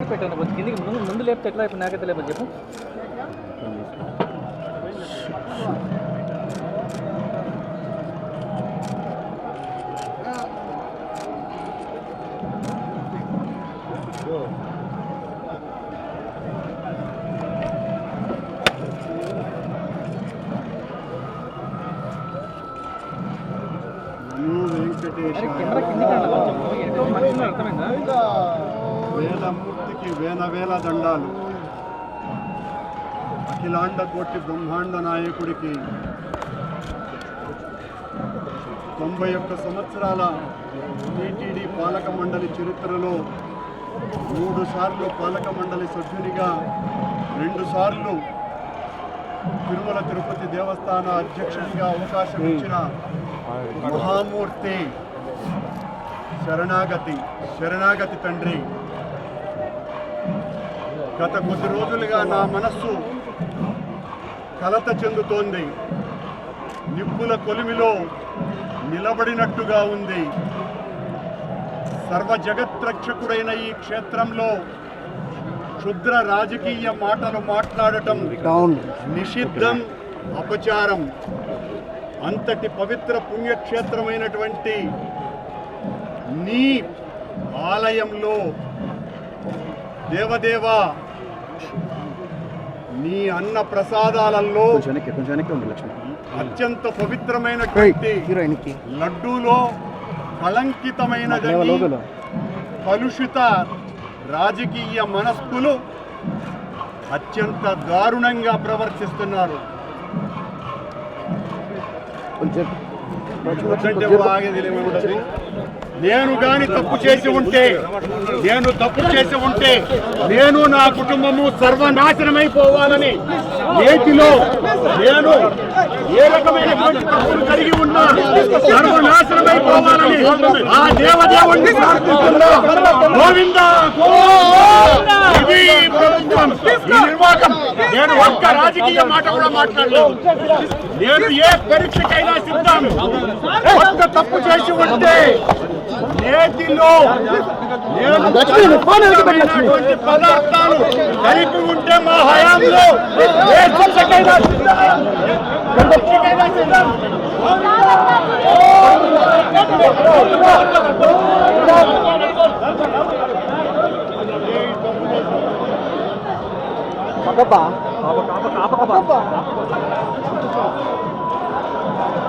కిందికి పెట్టాను కిందికి ముందు లేపితే ఎట్లా ఇప్పుడు నాకైతే లేకపోతే చెప్పు వేదమూర్తికి వేల దండాలు. అఖిలాండ కోటి బ్రహ్మాండ నాయకుడికి 91 సంవత్సరాల టీటీడీ పాలక మండలి చరిత్రలో 3 సార్లు పాలక మండలి సభ్యునిగా, 2 సార్లు తిరుమల తిరుపతి దేవస్థాన అధ్యక్షుడిగా అవకాశం ఇచ్చిన మహామూర్తి, శరణాగతి తండ్రి. గత కొద్ది రోజులుగా నా మనస్సు కలత చెందుతోంది. నిప్పుల కొలిమిలో నిలబడినట్టుగా ఉంది. సర్వ జగత్రక్షకుడైన ఈ క్షేత్రంలో క్షుద్ర రాజకీయ మాటలు మాట్లాడటం నిషిద్ధం, అపచారం. అంతటి పవిత్ర పుణ్యక్షేత్రమైనటువంటి నీ ఆలయంలో దేవదేవా, నీ అన్న ప్రసాదాలలో అత్యంత పవిత్రమైనటువంటి లడ్డూలో కళంకితమైనదని కలుషిత రాజకీయ మనస్కులు అత్యంత దారుణంగా ప్రవర్తిస్తున్నారు. నేను కానీ తప్పు చేసి ఉంటే, నేను నా కుటుంబము సర్వనాశనమైపోవాలని నేటిలో నేను ఏ రకమైనటువంటి తప్పులు కలిగి ఉన్నా సర్వనాశనమైపోవాలని ఆ దేవదేవుణ్ణి ప్రార్థిస్తున్నా. గోవిందా, ఇది ప్రభుత్వం, ఈ నిర్వాహకం. నేను ఒక్క రాజకీయ మాట కూడా మాట్లాడలేదు. నేను ఏ పరీక్షకైనా సిద్ధం. ఒక్క తప్పు చేసి ఉంటే నేతిలో పదార్థాలు కలిపి ఉంటే మా హయాంలో ఏ శిక్షకైనా సిద్ధం. కాప